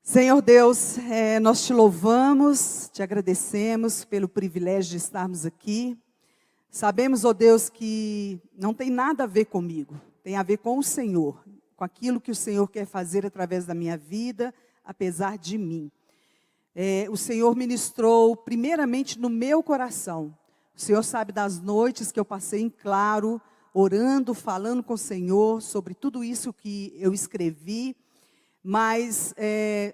Senhor Deus, nós te louvamos, te agradecemos pelo privilégio de estarmos aqui. Sabemos, ó Deus, que não tem nada a ver comigo, tem a ver com o Senhor, com aquilo que o Senhor quer fazer através da minha vida, apesar de mim. O Senhor ministrou primeiramente no meu coração. O Senhor sabe das noites que eu passei em claro, orando, falando com o Senhor sobre tudo isso que eu escrevi. Mas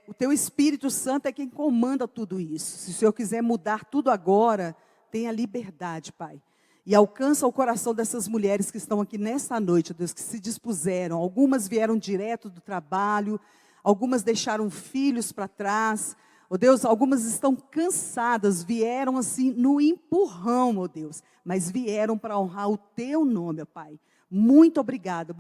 o teu Espírito Santo é quem comanda tudo isso. Se o Senhor quiser mudar tudo agora, tenha liberdade, Pai. E alcança o coração dessas mulheres que estão aqui nesta noite, Deus, que se dispuseram. Algumas vieram direto do trabalho, algumas deixaram filhos para trás. Ó Deus, algumas estão cansadas, vieram assim no empurrão, ó Deus. Mas vieram para honrar o teu nome, ó Pai. Muito obrigada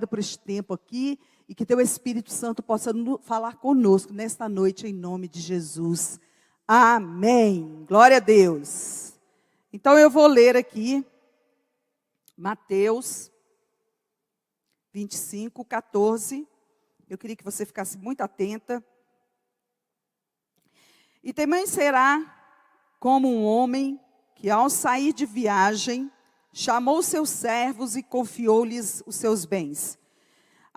por este tempo aqui. E que teu Espírito Santo possa falar conosco nesta noite, em nome de Jesus. Amém. Glória a Deus. Então eu vou ler aqui, Mateus 25, 14. Eu queria que você ficasse muito atenta. E também será como um homem que, ao sair de viagem, chamou seus servos e confiou-lhes os seus bens.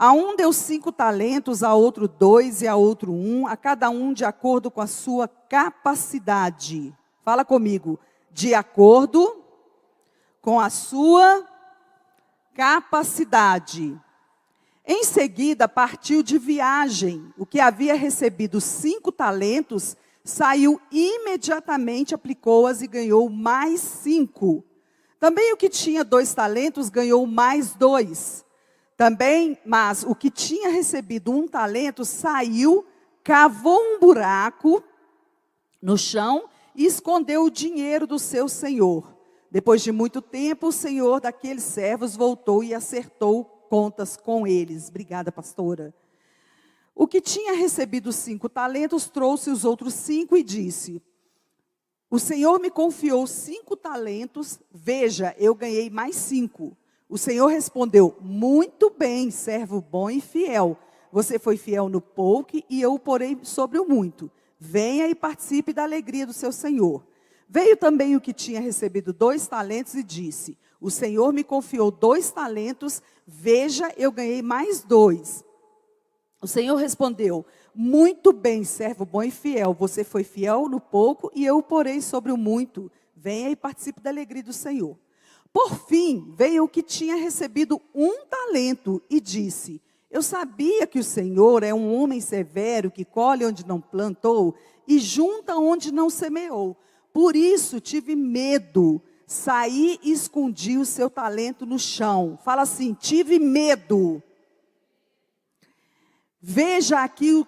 A um deu 5 talentos, a outro 2 e a outro 1, a cada um de acordo com a sua capacidade. Fala comigo, de acordo com a sua capacidade. Em seguida, partiu de viagem. O que havia recebido 5 talentos, saiu imediatamente, aplicou-as e ganhou mais 5. Também o que tinha 2 talentos, ganhou mais 2. Também, mas o que tinha recebido 1 talento, saiu, cavou um buraco no chão e escondeu o dinheiro do seu senhor. Depois de muito tempo, o senhor daqueles servos voltou e acertou contas com eles. Obrigada, pastora. O que tinha recebido 5 talentos, trouxe os outros 5 e disse: o senhor me confiou 5 talentos, veja, eu ganhei mais 5. O Senhor respondeu: muito bem, servo bom e fiel. Você foi fiel no pouco e eu o porei sobre o muito. Venha e participe da alegria do seu Senhor. Veio também o que tinha recebido 2 talentos e disse: o Senhor me confiou 2 talentos, veja, eu ganhei mais 2. O Senhor respondeu: muito bem, servo bom e fiel. Você foi fiel no pouco e eu o porei sobre o muito. Venha e participe da alegria do Senhor. Por fim, veio o que tinha recebido 1 talento e disse: eu sabia que o Senhor é um homem severo, que colhe onde não plantou e junta onde não semeou. Por isso tive medo, saí e escondi o seu talento no chão. Fala assim: tive medo. Veja aqui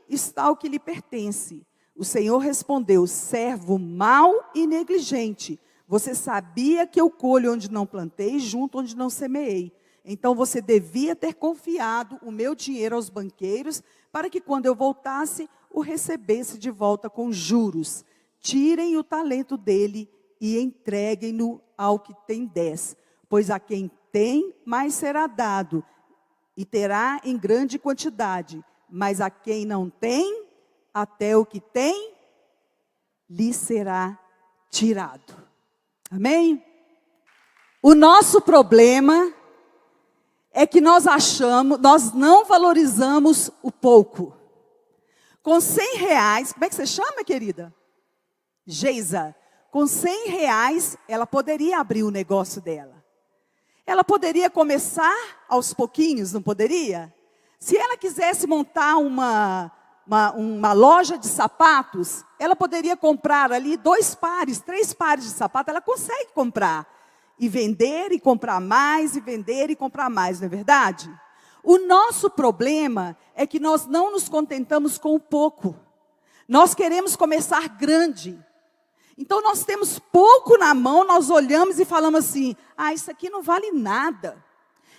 está o que lhe pertence. O Senhor respondeu: servo mau e negligente. Você sabia que eu colho onde não plantei, junto onde não semeei. Então você devia ter confiado o meu dinheiro aos banqueiros, para que quando eu voltasse, o recebesse de volta com juros. Tirem o talento dele e entreguem-no ao que tem 10. Pois a quem tem, mais será dado, e terá em grande quantidade. Mas a quem não tem, até o que tem, lhe será tirado. Amém? O nosso problema é que nós não valorizamos o pouco. Com 100 reais, como é que você chama, querida? Geisa. Com 100 reais, ela poderia abrir o negócio dela. Ela poderia começar aos pouquinhos, não poderia? Se ela quisesse montar uma loja de sapatos, ela poderia comprar ali 2 pares, 3 pares de sapato, ela consegue comprar. E vender e comprar mais, e vender e comprar mais, não é verdade? O nosso problema é que nós não nos contentamos com o pouco. Nós queremos começar grande. Então nós temos pouco na mão, nós olhamos e falamos assim: ah, isso aqui não vale nada.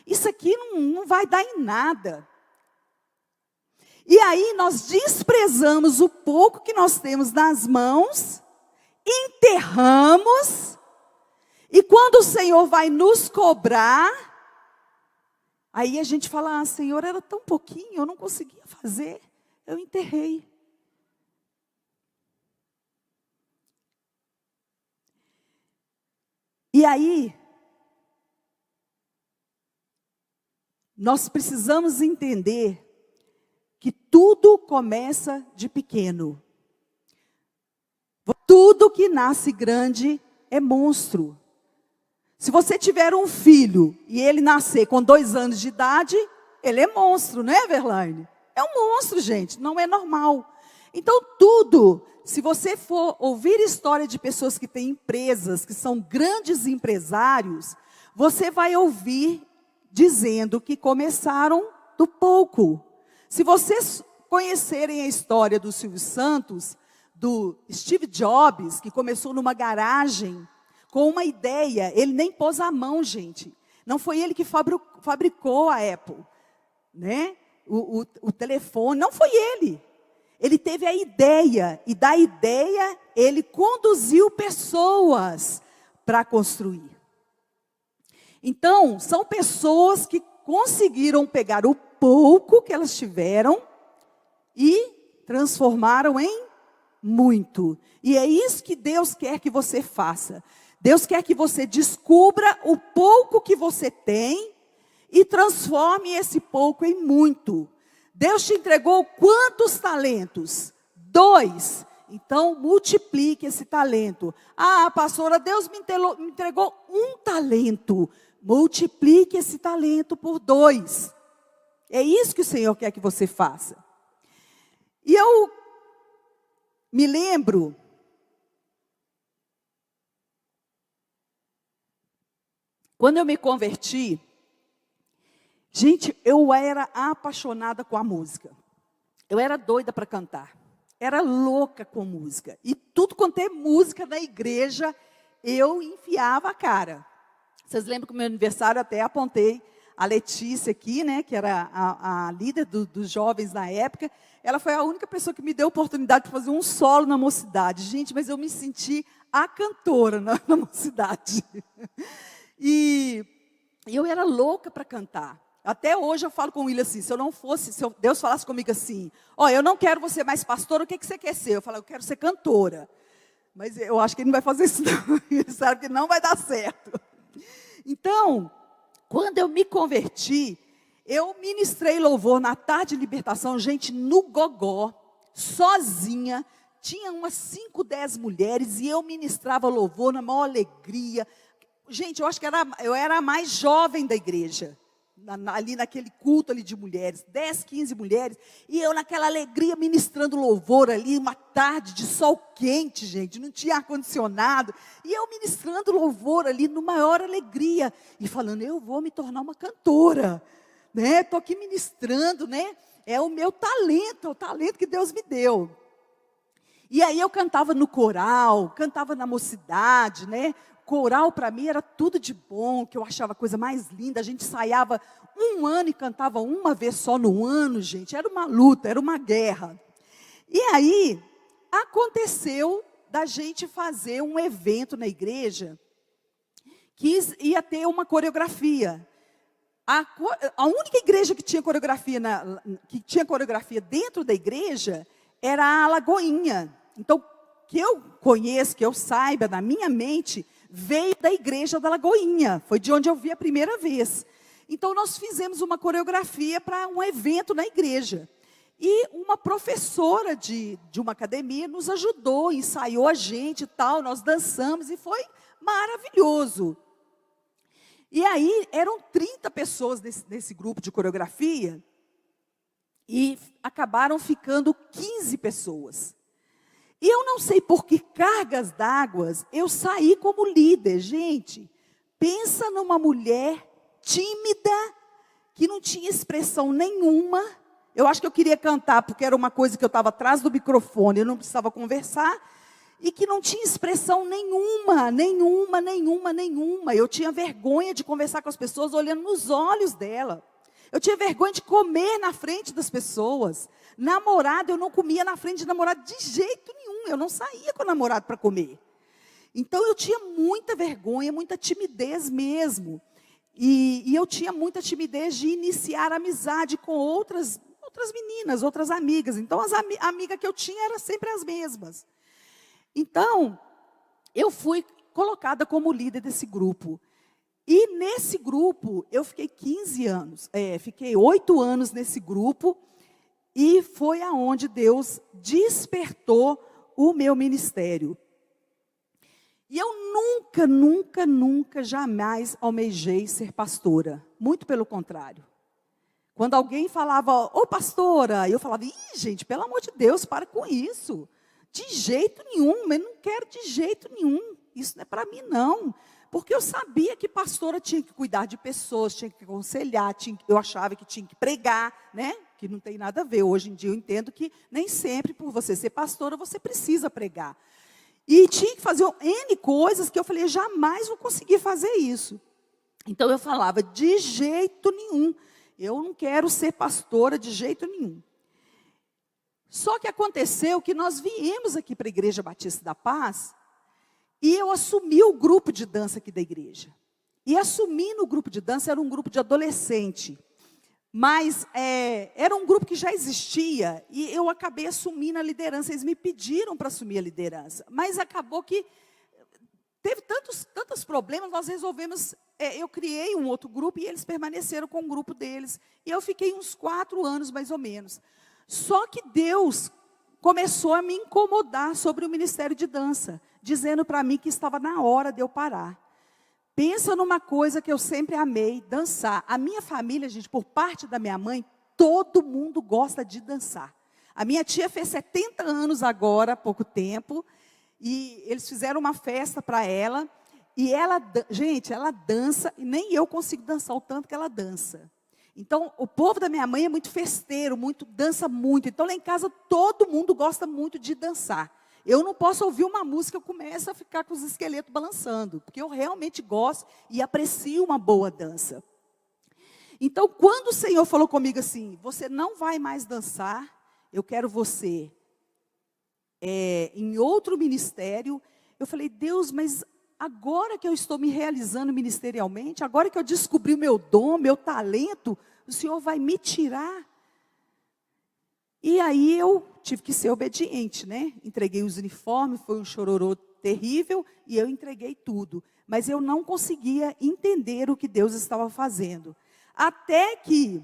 Isso aqui não vai dar em nada. E aí nós desprezamos o pouco que nós temos nas mãos, enterramos, e quando o Senhor vai nos cobrar, Aí a gente fala, Senhor, era tão pouquinho, eu não conseguia fazer, eu enterrei. E aí, nós precisamos entender que tudo começa de pequeno. Tudo que nasce grande é monstro. Se você tiver um filho e ele nascer com 2 anos de idade, ele é monstro, não é, Verlaine? É um monstro, gente, não é normal. Então tudo, se você for ouvir história de pessoas que têm empresas, que são grandes empresários, você vai ouvir dizendo que começaram do pouco. Se vocês conhecerem a história do Silvio Santos, do Steve Jobs, que começou numa garagem com uma ideia, ele nem pôs a mão, gente. Não foi ele que fabricou a Apple, né? O telefone, não foi ele. Ele teve a ideia, e da ideia ele conduziu pessoas para construir. Então, são pessoas que conseguiram pegar o pouco que elas tiveram e transformaram em muito. E é isso que Deus quer que você faça. Deus quer que você descubra o pouco que você tem e transforme esse pouco em muito. Deus te entregou quantos talentos? 2. Então, multiplique esse talento. Pastora, Deus me entregou 1 talento. Multiplique esse talento por 2. É isso que o Senhor quer que você faça. E eu me lembro, quando eu me converti, gente, eu era apaixonada com a música. Eu era doida para cantar. Era louca com música. E tudo quanto é música na igreja, eu enfiava a cara. Vocês lembram que no meu aniversário até apontei a Letícia aqui, né, que era a líder dos jovens na época. Ela foi a única pessoa que me deu a oportunidade de fazer um solo na Mocidade. Gente, mas eu me senti a cantora na Mocidade. E eu era louca para cantar. Até hoje eu falo com o William assim, se Deus falasse comigo assim, eu não quero você mais pastora, o que você quer ser? Eu falo, eu quero ser cantora. Mas eu acho que ele não vai fazer isso não, ele sabe que não vai dar certo. Então, quando eu me converti, eu ministrei louvor na tarde de libertação, gente, no gogó, sozinha, tinha umas 5, 10 mulheres, e eu ministrava louvor na maior alegria. Gente, eu acho que eu era a mais jovem da igreja, ali naquele culto ali de mulheres, 10, 15 mulheres, e eu naquela alegria ministrando louvor ali, uma tarde de sol quente, gente, não tinha ar-condicionado, e eu ministrando louvor ali, no maior alegria, e falando, eu vou me tornar uma cantora, né, estou aqui ministrando, né, é o meu talento, é o talento que Deus me deu. E aí eu cantava no coral, cantava na Mocidade, né? Coral para mim era tudo de bom, que eu achava a coisa mais linda. A gente ensaiava 1 ano e cantava uma vez só no ano, gente. Era uma luta, era uma guerra. E aí aconteceu da gente fazer um evento na igreja que ia ter uma coreografia. A única igreja que tinha coreografia dentro da igreja era a Lagoinha. Então, que eu conheço, que eu saiba, na minha mente, veio da igreja da Lagoinha. Foi de onde eu vi a primeira vez. Então, nós fizemos uma coreografia para um evento na igreja. E uma professora de uma academia nos ajudou, ensaiou a gente e tal, nós dançamos e foi maravilhoso. E aí, eram 30 pessoas nesse grupo de coreografia e acabaram ficando 15 pessoas. E eu não sei por que cargas d'água eu saí como líder. Gente, pensa numa mulher tímida, que não tinha expressão nenhuma. Eu acho que eu queria cantar, porque era uma coisa que eu estava atrás do microfone, eu não precisava conversar. E que não tinha expressão nenhuma. Eu tinha vergonha de conversar com as pessoas olhando nos olhos dela. Eu tinha vergonha de comer na frente das pessoas. Namorado, eu não comia na frente de namorado de jeito nenhum. Eu não saía com o namorado para comer. Então, eu tinha muita vergonha, muita timidez mesmo. E eu tinha muita timidez de iniciar amizade com outras meninas, outras amigas. Então, as amigas que eu tinha eram sempre as mesmas. Então, eu fui colocada como líder desse grupo. E nesse grupo, eu fiquei 15 anos. Fiquei 8 anos nesse grupo. E foi aonde Deus despertou o meu ministério. E eu nunca, jamais almejei ser pastora. Muito pelo contrário. Quando alguém falava, ô pastora, eu falava, gente, pelo amor de Deus, para com isso. De jeito nenhum, eu não quero de jeito nenhum. Isso não é para mim, não. Porque eu sabia que pastora tinha que cuidar de pessoas, tinha que aconselhar, eu achava que tinha que pregar, né? Que não tem nada a ver. Hoje em dia eu entendo que nem sempre, por você ser pastora, você precisa pregar. E tinha que fazer N coisas que eu falei, jamais vou conseguir fazer isso. Então eu falava, de jeito nenhum, eu não quero ser pastora de jeito nenhum. Só que aconteceu que nós viemos aqui para a Igreja Batista da Paz, e eu assumi o grupo de dança aqui da igreja. E assumir no grupo de dança era um grupo de adolescente. Mas era um grupo que já existia e eu acabei assumindo a liderança. Eles me pediram para assumir a liderança. Mas acabou que teve tantos problemas, nós resolvemos... eu criei um outro grupo e eles permaneceram com o grupo deles. E eu fiquei uns 4 anos, mais ou menos. Só que Deus começou a me incomodar sobre o ministério de dança, dizendo para mim que estava na hora de eu parar. Pensa numa coisa que eu sempre amei, dançar. A minha família, gente, por parte da minha mãe, todo mundo gosta de dançar. A minha tia fez 70 anos agora, há pouco tempo, e eles fizeram uma festa para ela, e ela, gente, ela dança, e nem eu consigo dançar o tanto que ela dança. Então, o povo da minha mãe é muito festeiro, dança muito. Então, lá em casa, todo mundo gosta muito de dançar. Eu não posso ouvir uma música, eu começo a ficar com os esqueletos balançando, porque eu realmente gosto e aprecio uma boa dança. Então, quando o Senhor falou comigo assim, você não vai mais dançar, eu quero você em outro ministério, eu falei, Deus, mas agora que eu estou me realizando ministerialmente, agora que eu descobri o meu dom, meu talento, o Senhor vai me tirar? E aí eu tive que ser obediente, né? Entreguei os uniformes, foi um chororô terrível, e eu entreguei tudo. Mas eu não conseguia entender o que Deus estava fazendo. Até que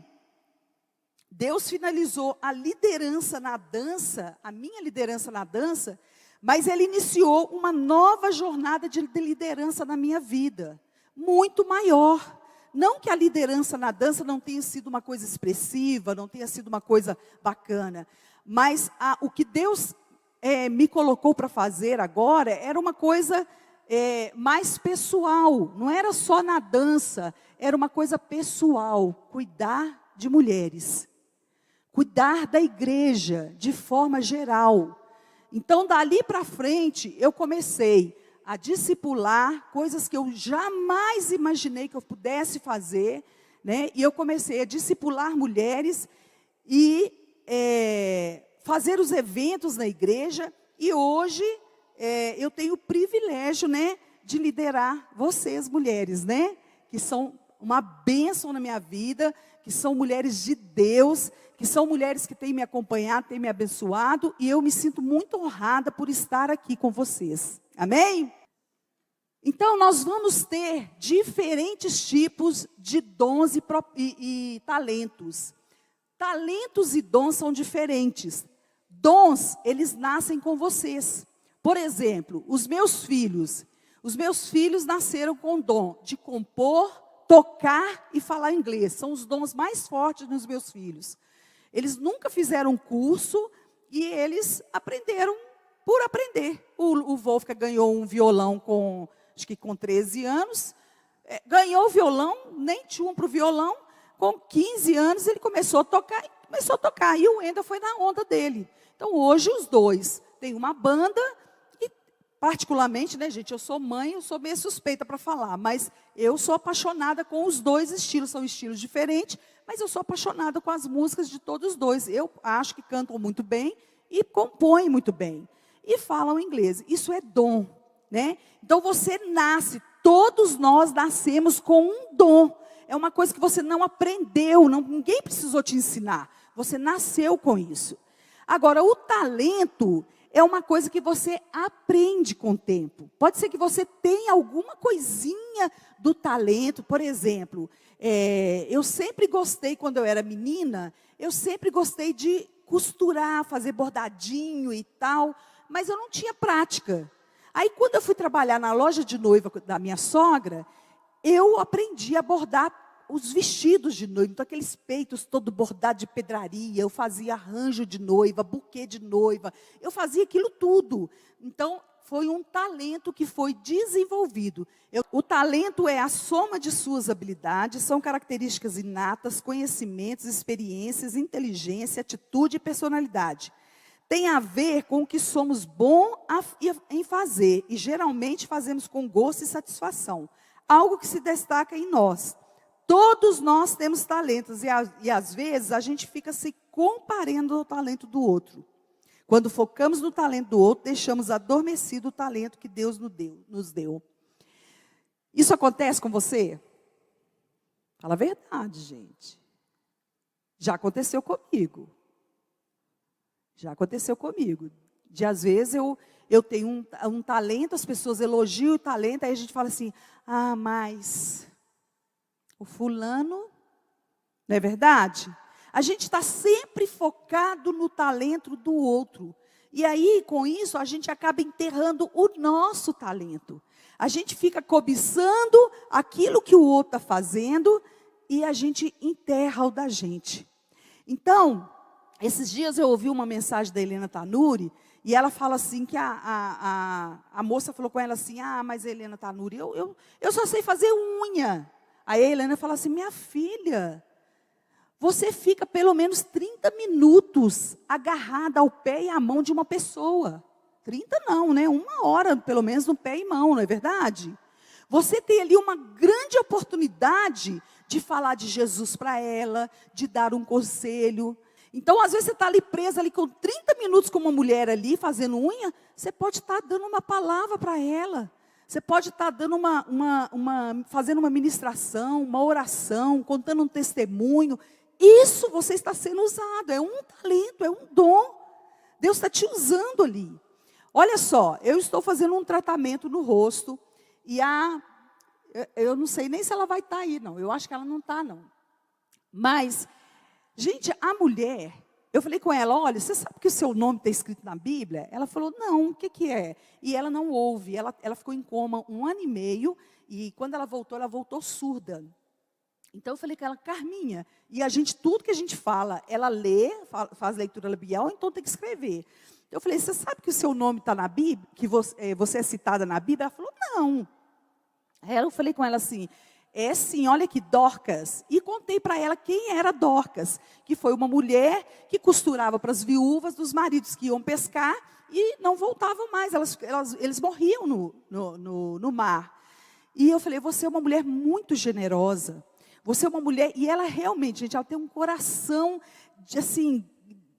Deus finalizou a liderança na dança, a minha liderança na dança, mas Ele iniciou uma nova jornada de liderança na minha vida, muito maior. Não que a liderança na dança não tenha sido uma coisa expressiva, não tenha sido uma coisa bacana, mas o que Deus me colocou para fazer agora era uma coisa mais pessoal, não era só na dança, era uma coisa pessoal, cuidar de mulheres, cuidar da igreja de forma geral. Então, dali para frente, eu comecei a discipular coisas que eu jamais imaginei que eu pudesse fazer, né? E eu comecei a discipular mulheres e fazer os eventos na igreja. E hoje eu tenho o privilégio, né, de liderar vocês, mulheres, né? Que são uma bênção na minha vida, que são mulheres de Deus, que são mulheres que têm me acompanhado, têm me abençoado, e eu me sinto muito honrada por estar aqui com vocês. Amém? Então, nós vamos ter diferentes tipos de dons e talentos. Talentos e dons são diferentes. Dons, eles nascem com vocês. Por exemplo, os meus filhos nasceram com o dom de compor, tocar e falar inglês. São os dons mais fortes dos meus filhos. Eles nunca fizeram curso e eles aprenderam por aprender. O Wolfgang ganhou um violão acho que com 13 anos, ganhou o violão, nem tinha para o violão, com 15 anos ele começou a tocar, e o Wendel foi na onda dele. Então hoje os dois têm uma banda, e particularmente, né gente, eu sou mãe, eu sou meio suspeita para falar, mas eu sou apaixonada com os dois estilos, são estilos diferentes, mas eu sou apaixonada com as músicas de todos os dois. Eu acho que cantam muito bem e compõem muito bem, e falam inglês. Isso é dom. Né? Então você nasce, todos nós nascemos com um dom. É uma coisa que você não aprendeu, ninguém precisou te ensinar. Você nasceu com isso. Agora, o talento é uma coisa que você aprende com o tempo. Pode ser que você tenha alguma coisinha do talento. Por exemplo, eu sempre gostei, quando eu era menina, eu sempre gostei de costurar, fazer bordadinho e tal, mas eu não tinha prática. Aí, quando eu fui trabalhar na loja de noiva da minha sogra, eu aprendi a bordar os vestidos de noiva, então aqueles peitos todo bordado de pedraria, eu fazia arranjo de noiva, buquê de noiva, eu fazia aquilo tudo. Então, foi um talento que foi desenvolvido. O talento é a soma de suas habilidades, são características inatas, conhecimentos, experiências, inteligência, atitude e personalidade. Tem a ver com o que somos bons em fazer, e geralmente fazemos com gosto e satisfação. Algo que se destaca em nós. Todos nós temos talentos, e às vezes a gente fica se comparando ao talento do outro. Quando focamos no talento do outro, deixamos adormecido o talento que Deus nos deu. Isso acontece com você? Fala a verdade, gente. Já aconteceu comigo. Já aconteceu comigo. De às vezes eu tenho um talento, as pessoas elogiam o talento, aí a gente fala assim, mas o fulano, não é verdade? A gente está sempre focado no talento do outro. E aí, com isso, a gente acaba enterrando o nosso talento. A gente fica cobiçando aquilo que o outro está fazendo e a gente enterra o da gente. Então, esses dias eu ouvi uma mensagem da Helena Tanuri, e ela fala assim, que a moça falou com ela assim, mas Helena Tanuri, eu só sei fazer unha. Aí a Helena fala assim, minha filha, você fica pelo menos 30 minutos agarrada ao pé e à mão de uma pessoa. 30 não, né? 1 hora, pelo menos, no pé e mão, não é verdade? Você tem ali uma grande oportunidade de falar de Jesus para ela, de dar um conselho. Então, às vezes, você está ali presa ali com 30 minutos com uma mulher ali, fazendo unha, você pode estar dando uma palavra para ela. Você pode estar dando fazendo uma ministração, uma oração, contando um testemunho. Isso você está sendo usado, é um talento, é um dom. Deus está te usando ali. Olha só, eu estou fazendo um tratamento no rosto, e eu não sei nem se ela vai estar aí, não. Eu acho que ela não está, não. Mas, gente, a mulher, eu falei com ela, olha, você sabe que o seu nome está escrito na Bíblia? Ela falou, não, o que é? E ela não ouve, ela ficou em coma 1 ano e meio, e quando ela voltou surda. Então eu falei com ela, Carminha, e tudo que a gente fala, ela lê, faz leitura labial, então tem que escrever. Eu falei, você sabe que o seu nome está na Bíblia, que você é citada na Bíblia? Ela falou, não. Aí eu falei com ela assim, sim, olha aqui, Dorcas. E contei para ela quem era Dorcas, que foi uma mulher que costurava para as viúvas dos maridos que iam pescar e não voltavam mais, eles morriam no mar. E eu falei, você é uma mulher muito generosa. Você é uma mulher, e ela realmente, gente, ela tem um coração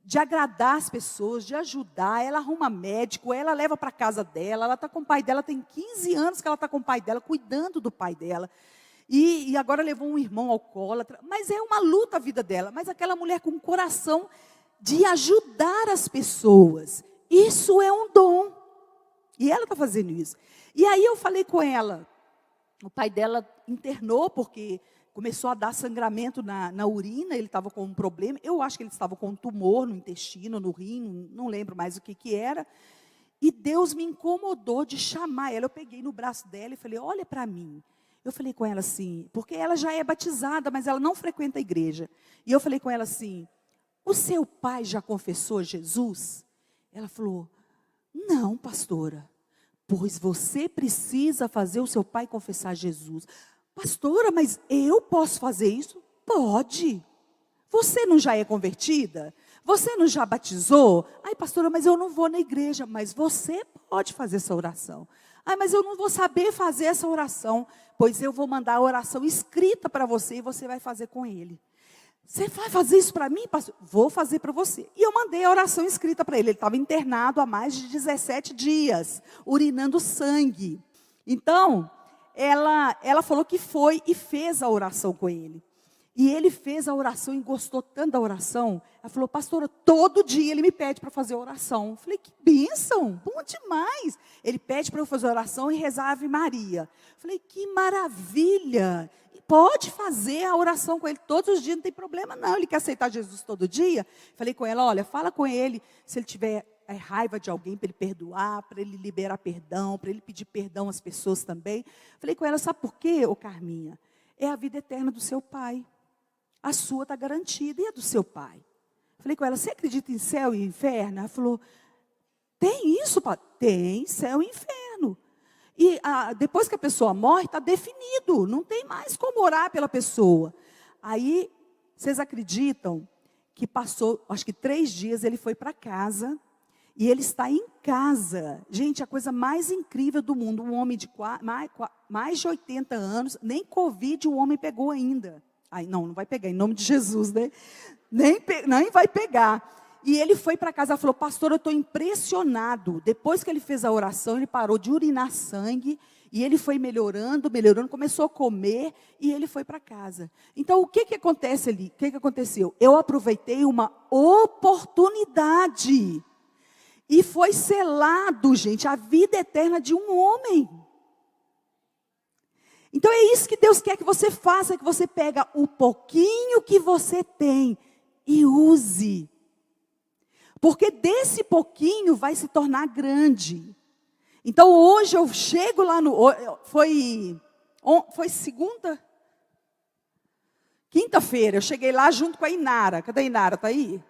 de agradar as pessoas, de ajudar. Ela arruma médico, ela leva para casa dela, ela está com o pai dela, tem 15 anos que ela está com o pai dela, cuidando do pai dela. E agora levou um irmão alcoólatra, mas é uma luta a vida dela. Mas aquela mulher com um coração de ajudar as pessoas, isso é um dom. E ela está fazendo isso. E aí eu falei com ela, o pai dela internou porque começou a dar sangramento na urina, ele estava com um problema, eu acho que ele estava com um tumor no intestino, no rim, não lembro mais o que era. E Deus me incomodou de chamar ela, eu peguei no braço dela e falei, olha para mim. Eu falei com ela assim, porque ela já é batizada, mas ela não frequenta a igreja. E eu falei com ela assim, o seu pai já confessou Jesus? Ela falou, não, pastora, pois você precisa fazer o seu pai confessar Jesus. Pastora, mas eu posso fazer isso? Pode. Você não já é convertida? Você não já batizou? Ai, pastora, mas eu não vou na igreja. Mas você pode fazer essa oração. Ai, mas eu não vou saber fazer essa oração. Pois eu vou mandar a oração escrita para você e você vai fazer com ele. Você vai fazer isso para mim, pastor? Vou fazer para você. E eu mandei a oração escrita para ele. Ele estava internado há mais de 17 dias, urinando sangue. Então, ela falou que foi e fez a oração com ele. E ele fez a oração e gostou tanto da oração. Ela falou, pastora, todo dia ele me pede para fazer oração. Eu falei, que bênção, bom demais. Ele pede para eu fazer oração e rezar a Ave Maria. Eu falei, que maravilha. E pode fazer a oração com ele todos os dias, não tem problema não. Ele quer aceitar Jesus todo dia. Falei com ela, olha, fala com ele, se ele tiver raiva de alguém, para ele perdoar, para ele liberar perdão, para ele pedir perdão às pessoas também. Falei com ela, sabe por quê, ô Carminha? É a vida eterna do seu pai. A sua está garantida, e a do seu pai? Falei com ela, você acredita em céu e inferno? Ela falou, tem isso, pai? Tem céu e inferno. E depois que a pessoa morre, está definido, não tem mais como orar pela pessoa. Aí, vocês acreditam que passou, acho que 3 dias, ele foi para casa, e ele está em casa. Gente, a coisa mais incrível do mundo, um homem de mais de 80 anos, nem Covid o homem pegou ainda. Ai, não vai pegar, em nome de Jesus, né? Nem vai pegar. E ele foi para casa, falou, pastor, eu estou impressionado. Depois que ele fez a oração, ele parou de urinar sangue, e ele foi melhorando, começou a comer, e ele foi para casa. Então, o que acontece ali? O que aconteceu? Eu aproveitei uma oportunidade, e foi selado, gente, a vida eterna de um homem. Então é isso que Deus quer que você faça, que você pega o pouquinho que você tem e use. Porque desse pouquinho vai se tornar grande. Então hoje eu chego lá foi segunda? Quinta-feira, eu cheguei lá junto com a Inara. Cadê a Inara? Está aí?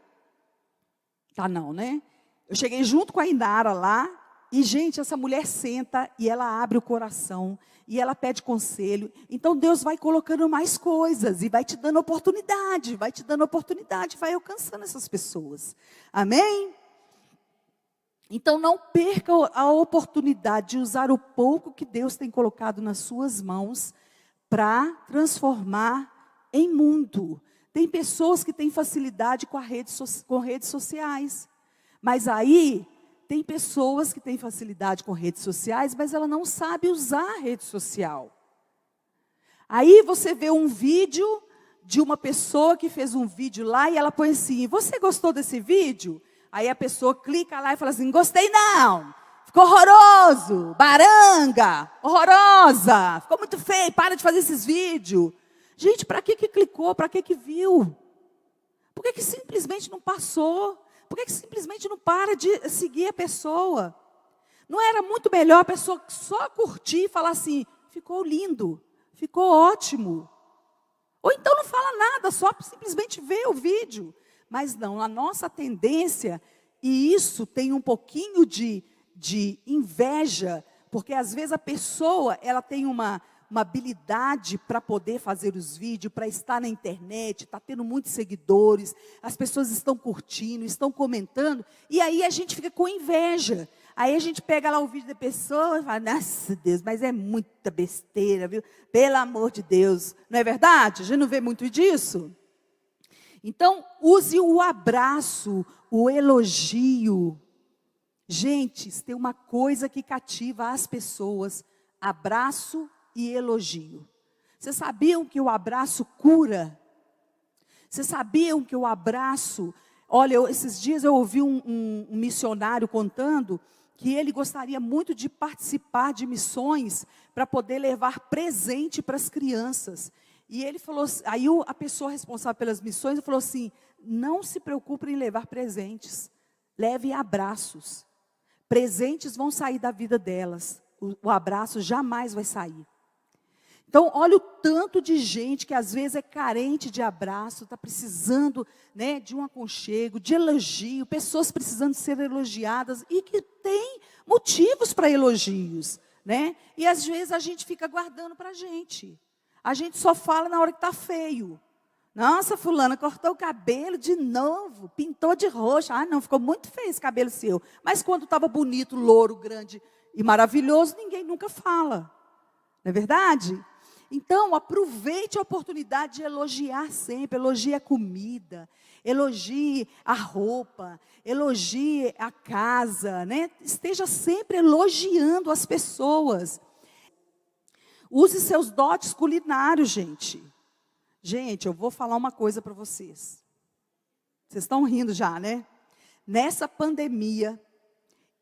Tá não, né? Eu cheguei junto com a Inara lá. E, gente, essa mulher senta e ela abre o coração. E ela pede conselho. Então, Deus vai colocando mais coisas. E vai te dando oportunidade. Vai alcançando essas pessoas. Amém? Então, não perca a oportunidade de usar o pouco que Deus tem colocado nas suas mãos para transformar em mundo. Tem pessoas que têm facilidade com redes sociais. Mas aí, tem pessoas que têm facilidade com redes sociais, mas ela não sabe usar a rede social. Aí você vê um vídeo de uma pessoa que fez um vídeo lá e ela põe assim, você gostou desse vídeo? Aí a pessoa clica lá e fala assim, gostei não, ficou horroroso, baranga, horrorosa, ficou muito feio, para de fazer esses vídeos. Gente, para que clicou, para que viu? Por que simplesmente não passou? Por que simplesmente não para de seguir a pessoa? Não era muito melhor a pessoa só curtir e falar assim, ficou lindo, ficou ótimo. Ou então não fala nada, só simplesmente vê o vídeo. Mas não, a nossa tendência, e isso tem um pouquinho de inveja, porque às vezes a pessoa, ela tem uma habilidade para poder fazer os vídeos, para estar na internet, está tendo muitos seguidores, as pessoas estão curtindo, estão comentando, e aí a gente fica com inveja. Aí a gente pega lá o vídeo da pessoa e fala, nossa Deus, mas é muita besteira, viu? Pelo amor de Deus. Não é verdade? A gente não vê muito disso? Então, use o abraço, o elogio. Gente, tem uma coisa que cativa as pessoas, abraço e elogio. Vocês sabiam que o abraço cura? Vocês sabiam que o abraço... Olha, esses dias eu ouvi um missionário contando que ele gostaria muito de participar de missões para poder levar presente para as crianças. E ele falou, aí a pessoa responsável pelas missões falou assim, não se preocupe em levar presentes, leve abraços. Presentes vão sair da vida delas, o abraço jamais vai sair. Então, olha o tanto de gente que às vezes é carente de abraço, está precisando, né, de um aconchego, de elogio, pessoas precisando ser elogiadas e que tem motivos para elogios, né? E às vezes a gente fica guardando para a gente. A gente só fala na hora que está feio. Nossa, fulana cortou o cabelo de novo, pintou de roxo. Ah, não, ficou muito feio esse cabelo seu. Mas quando estava bonito, louro, grande e maravilhoso, ninguém nunca fala. Não é verdade? Então, aproveite a oportunidade de elogiar sempre. Elogie a comida, elogie a roupa, elogie a casa, né? Esteja sempre elogiando as pessoas. Use seus dotes culinários, gente. Gente, eu vou falar uma coisa para vocês. Vocês estão rindo já, né? Nessa pandemia,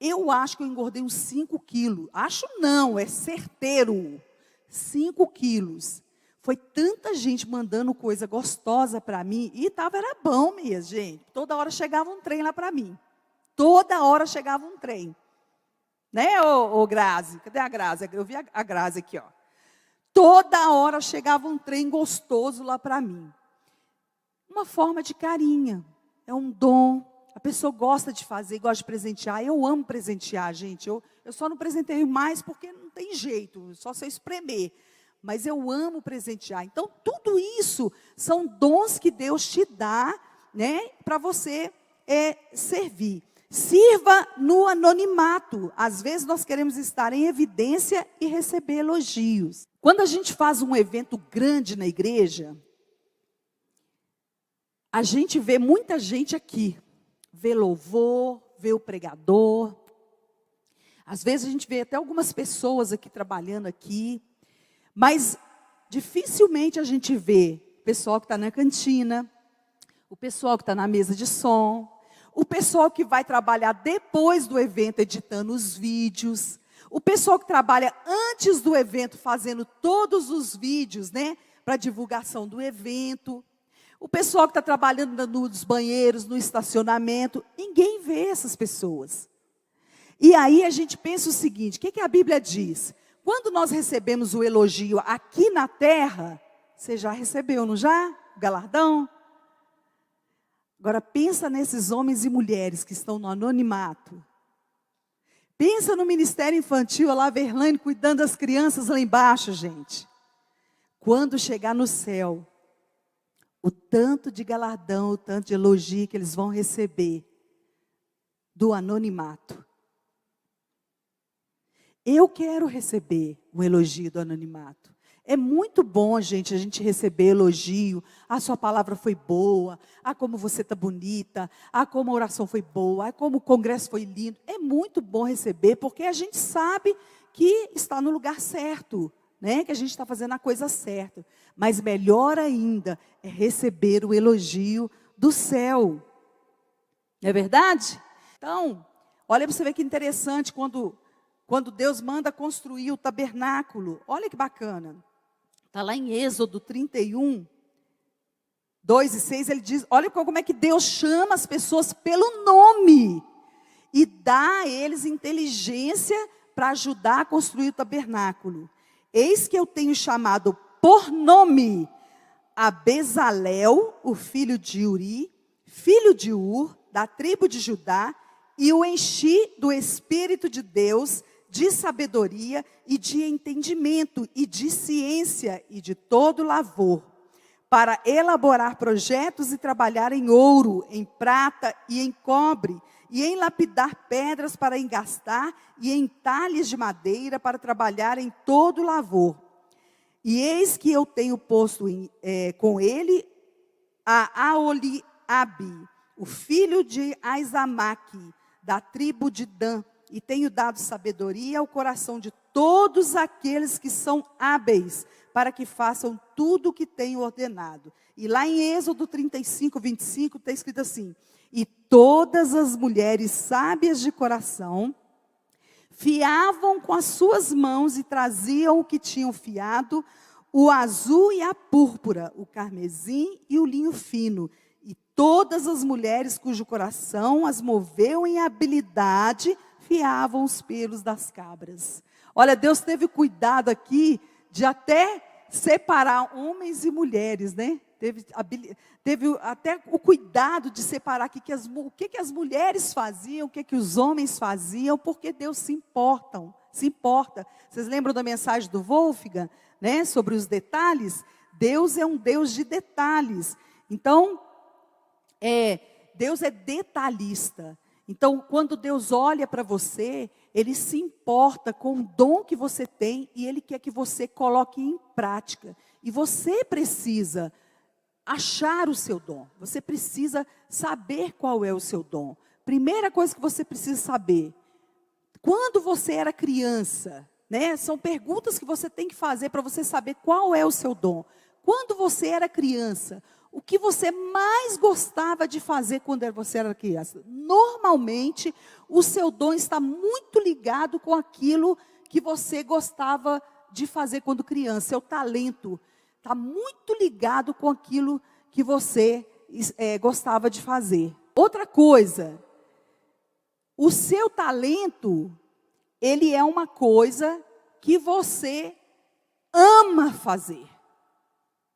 eu acho que eu engordei uns 5 quilos. Acho não, é certeiro. 5 quilos. Foi tanta gente mandando coisa gostosa para mim. E era bom mesmo, gente. Toda hora chegava um trem lá para mim. Toda hora chegava um trem. Né, ô Grazi? Cadê a Grazi? Eu vi a Grazi aqui, ó. Toda hora chegava um trem gostoso lá para mim. Uma forma de carinho. É um dom. A pessoa gosta de fazer, gosta de presentear. Eu amo presentear, gente. Eu só não presenteio mais porque não tem jeito. Só se eu espremer. Mas eu amo presentear. Então, tudo isso são dons que Deus te dá, né, para você servir. Sirva no anonimato. Às vezes nós queremos estar em evidência e receber elogios. Quando a gente faz um evento grande na igreja, a gente vê muita gente aqui. Vê louvor, vê o pregador. Às vezes a gente vê até algumas pessoas aqui trabalhando aqui. Mas dificilmente a gente vê o pessoal que está na cantina, o pessoal que está na mesa de som, o pessoal que vai trabalhar depois do evento editando os vídeos, o pessoal que trabalha antes do evento fazendo todos os vídeos, né, para divulgação do evento, o pessoal que está trabalhando nos banheiros, no estacionamento. Ninguém vê essas pessoas. E aí a gente pensa o seguinte: o que a Bíblia diz? Quando nós recebemos o elogio aqui na terra, você já recebeu, não já? O galardão? Agora pensa nesses homens e mulheres que estão no anonimato. Pensa no ministério infantil, lá a Verlaine cuidando das crianças lá embaixo, gente. Quando chegar no céu, o tanto de galardão, o tanto de elogio que eles vão receber do anonimato. Eu quero receber um elogio do anonimato. É muito bom, gente, a gente receber elogio. Ah, sua palavra foi boa. Ah, como você está bonita. Ah, como a oração foi boa. Ah, como o congresso foi lindo. É muito bom receber, porque a gente sabe que está no lugar certo, né? Que a gente está fazendo a coisa certa. Mas melhor ainda é receber o elogio do céu. Não é verdade? Então, olha para você ver que interessante quando Deus manda construir o tabernáculo. Olha que bacana. Está lá em Êxodo 31, 2 e 6, ele diz, olha como é que Deus chama as pessoas pelo nome. E dá a eles inteligência para ajudar a construir o tabernáculo. Eis que eu tenho chamado por nome a Bezalel, o filho de Uri, filho de Ur, da tribo de Judá, e o enchi do Espírito de Deus, de sabedoria e de entendimento e de ciência e de todo lavor, para elaborar projetos e trabalhar em ouro, em prata e em cobre, e em lapidar pedras para engastar e em talhes de madeira para trabalhar em todo lavor. E eis que eu tenho posto com ele a Aoliabe, o filho de Aizamaque, da tribo de Dan, e tenho dado sabedoria ao coração de todos aqueles que são hábeis, para que façam tudo o que tenho ordenado. E lá em Êxodo 35, 25, está escrito assim: e todas as mulheres sábias de coração fiavam com as suas mãos e traziam o que tinham fiado, o azul e a púrpura, o carmesim e o linho fino. E todas as mulheres cujo coração as moveu em habilidade, fiavam os pelos das cabras. Olha, Deus teve cuidado aqui de até separar homens e mulheres, né? Teve até o cuidado de separar aqui o que as mulheres faziam, o que os homens faziam, porque Deus se importa. Vocês lembram da mensagem do Wolfgang, né? Sobre os detalhes? Deus é um Deus de detalhes. Então, Deus é detalhista. Então, quando Deus olha para você, Ele se importa com o dom que você tem e Ele quer que você coloque em prática. E você precisa achar o seu dom. Você precisa saber qual é o seu dom. Primeira coisa que você precisa saber: quando você era criança, né? São perguntas que você tem que fazer para você saber qual é o seu dom. Quando você era criança, o que você mais gostava de fazer quando você era criança? Normalmente, o seu dom está muito ligado com aquilo que você gostava de fazer quando criança. Seu talento está muito ligado com aquilo que você gostava de fazer. Outra coisa, o seu talento, ele é uma coisa que você ama fazer.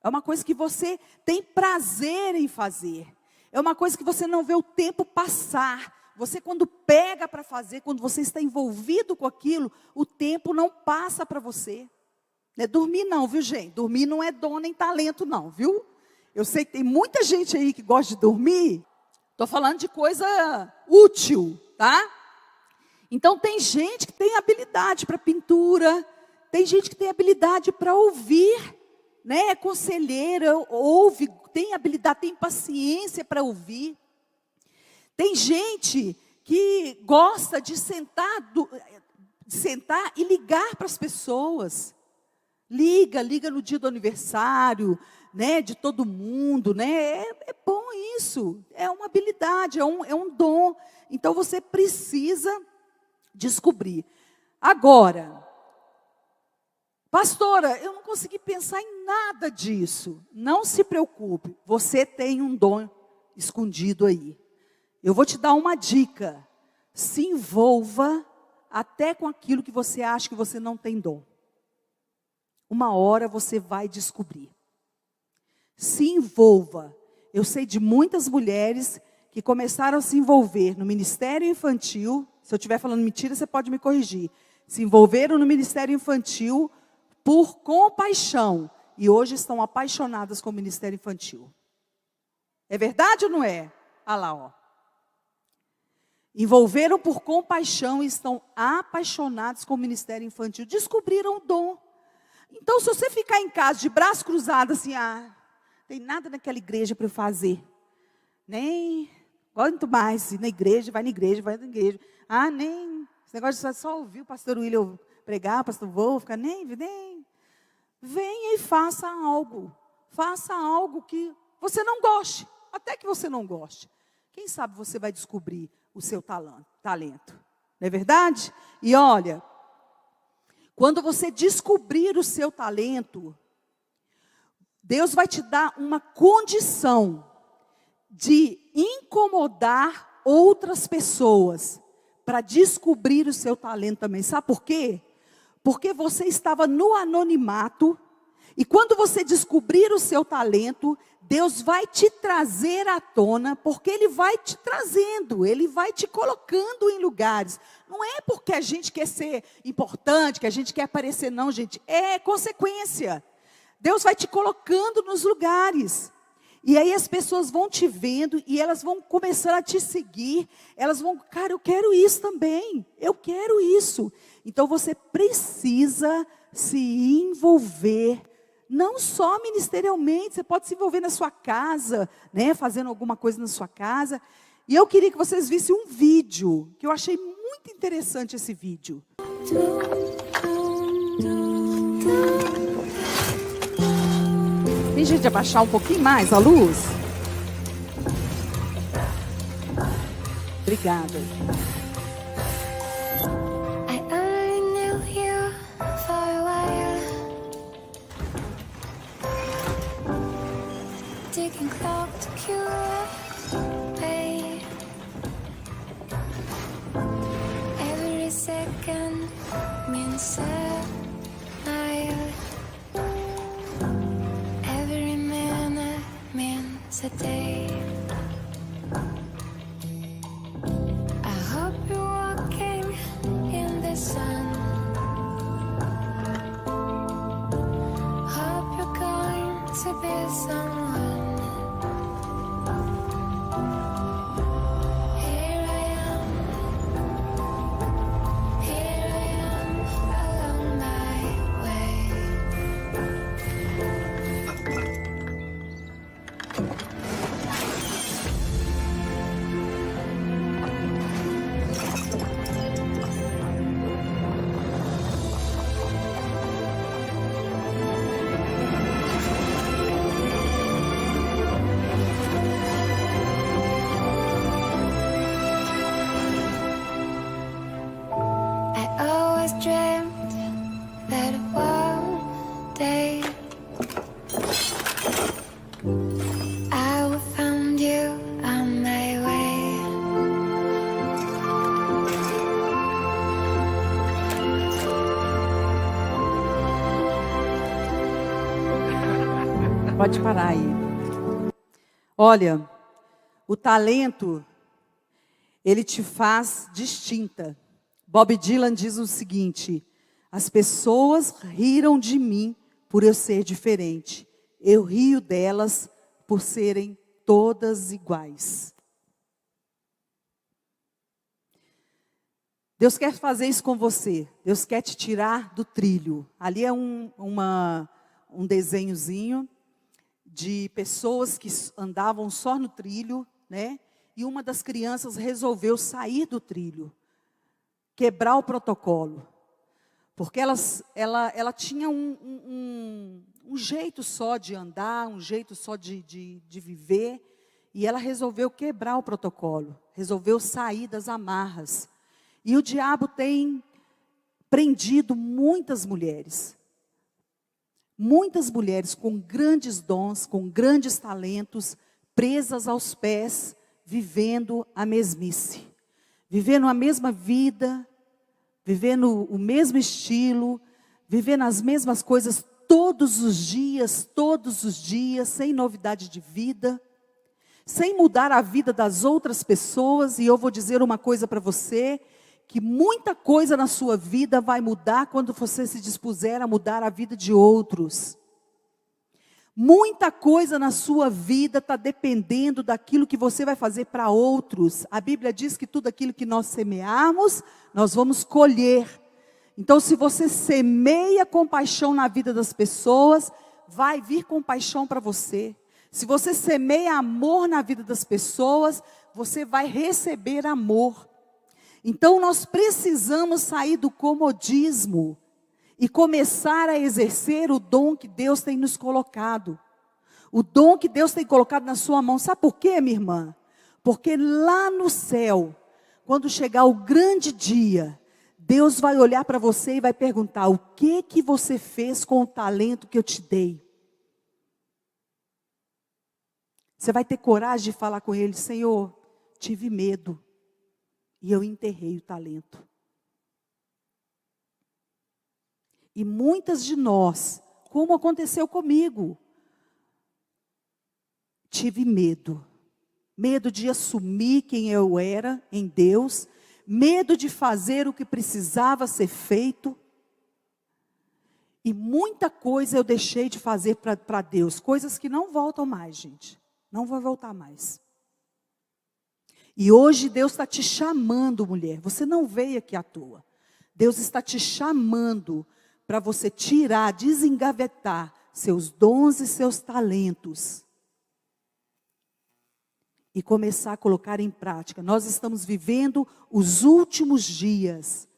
É uma coisa que você tem prazer em fazer. É uma coisa que você não vê o tempo passar. Você, quando pega para fazer, quando você está envolvido com aquilo, o tempo não passa para você. Não é dormir não, viu, gente? Dormir não é dom nem talento não, viu? Eu sei que tem muita gente aí que gosta de dormir. Estou falando de coisa útil, tá? Então, tem gente que tem habilidade para pintura, tem gente que tem habilidade para ouvir, né? É conselheira, ouve, tem habilidade, tem paciência para ouvir. Tem gente que gosta de sentar e ligar para as pessoas. Liga no dia do aniversário, né, de todo mundo, né? É bom isso, é uma habilidade, é um dom. Então você precisa descobrir. Agora, pastora, eu não consegui pensar em nada disso. Não se preocupe, você tem um dom escondido aí. Eu vou te dar uma dica. Se envolva até com aquilo que você acha que você não tem dom. Uma hora você vai descobrir. Se envolva. Eu sei de muitas mulheres que começaram a se envolver no ministério infantil. Se eu estiver falando mentira, você pode me corrigir. Se envolveram no ministério infantil por compaixão. E hoje estão apaixonadas com o ministério infantil. É verdade ou não é? Olha lá, ó. Envolveram por compaixão e estão apaixonados com o ministério infantil. Descobriram o dom. Então, se você ficar em casa de braço cruzado, assim, tem nada naquela igreja para eu fazer. Nem, quanto mais, ir na igreja, vai na igreja. Nem, esse negócio de só ouvir o pastor William pregar, o pastor Wolf, nem. Venha e faça algo. Faça algo que você não goste, até que você não goste. Quem sabe você vai descobrir o seu talento. Não é verdade? E olha, quando você descobrir o seu talento, Deus vai te dar uma condição de incomodar outras pessoas para descobrir o seu talento também. Sabe por quê? Porque você estava no anonimato e quando você descobrir o seu talento, Deus vai te trazer à tona, porque Ele vai te trazendo, Ele vai te colocando em lugares. Não é porque a gente quer ser importante, que a gente quer aparecer, não, gente. É consequência. Deus vai te colocando nos lugares. E aí as pessoas vão te vendo e elas vão começar a te seguir. Elas vão, cara, eu quero isso também. Eu quero isso. Então você precisa se envolver. Não só ministerialmente, você pode se envolver na sua casa, né, fazendo alguma coisa na sua casa. E eu queria que vocês vissem um vídeo, que eu achei muito interessante esse vídeo. Tem jeito de abaixar um pouquinho mais a luz? Obrigada. Taking clock to cure pain. Every second means a night. Every minute means a day. I hope you're walking in the sun. Hope you're going to be someone. Here I am alone. Pode parar aí. Olha, o talento, ele te faz distinta. Bob Dylan diz o seguinte: as pessoas riram de mim por eu ser diferente. Eu rio delas por serem todas iguais. Deus quer fazer isso com você. Deus quer te tirar do trilho. Ali é um desenhozinho de pessoas que andavam só no trilho, né? E uma das crianças resolveu sair do trilho, quebrar o protocolo. Porque ela tinha um jeito só de andar, um jeito só de viver. E ela resolveu quebrar o protocolo, resolveu sair das amarras. E o diabo tem prendido muitas mulheres com grandes dons, com grandes talentos, presas aos pés, vivendo a mesmice, vivendo a mesma vida, vivendo o mesmo estilo, vivendo as mesmas coisas todos os dias, sem novidade de vida, sem mudar a vida das outras pessoas. E eu vou dizer uma coisa para você, que muita coisa na sua vida vai mudar quando você se dispuser a mudar a vida de outros. Muita coisa na sua vida está dependendo daquilo que você vai fazer para outros. A Bíblia diz que tudo aquilo que nós semearmos, nós vamos colher. Então, se você semeia compaixão na vida das pessoas, vai vir compaixão para você. Se você semeia amor na vida das pessoas, você vai receber amor. Então, nós precisamos sair do comodismo e começar a exercer o dom que Deus tem nos colocado. O dom que Deus tem colocado na sua mão. Sabe por quê, minha irmã? Porque lá no céu, quando chegar o grande dia, Deus vai olhar para você e vai perguntar: o que você fez com o talento que eu te dei? Você vai ter coragem de falar com Ele: Senhor, tive medo. E eu enterrei o talento. E muitas de nós, como aconteceu comigo, tive medo. Medo de assumir quem eu era em Deus. Medo de fazer o que precisava ser feito. E muita coisa eu deixei de fazer para Deus. Coisas que não voltam mais, gente. Não vai voltar mais. E hoje Deus está te chamando, mulher. Você não veio aqui à toa. Deus está te chamando para você tirar, desengavetar seus dons e seus talentos. E começar a colocar em prática. Nós estamos vivendo os últimos dias.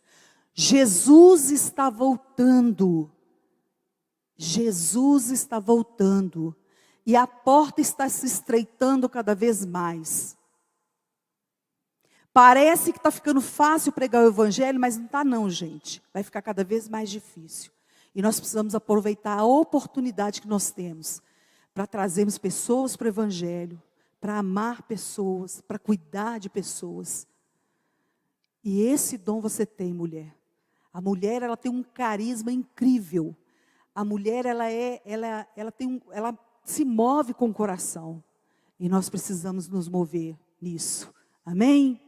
Jesus está voltando. Jesus está voltando. E a porta está se estreitando cada vez mais. Parece que está ficando fácil pregar o evangelho, mas não está não, gente. Vai ficar cada vez mais difícil. E nós precisamos aproveitar a oportunidade que nós temos para trazermos pessoas para o evangelho, para amar pessoas, para cuidar de pessoas. E esse dom você tem, mulher. A mulher, ela tem um carisma incrível. A mulher, ela se move com o coração. E nós precisamos nos mover nisso. Amém?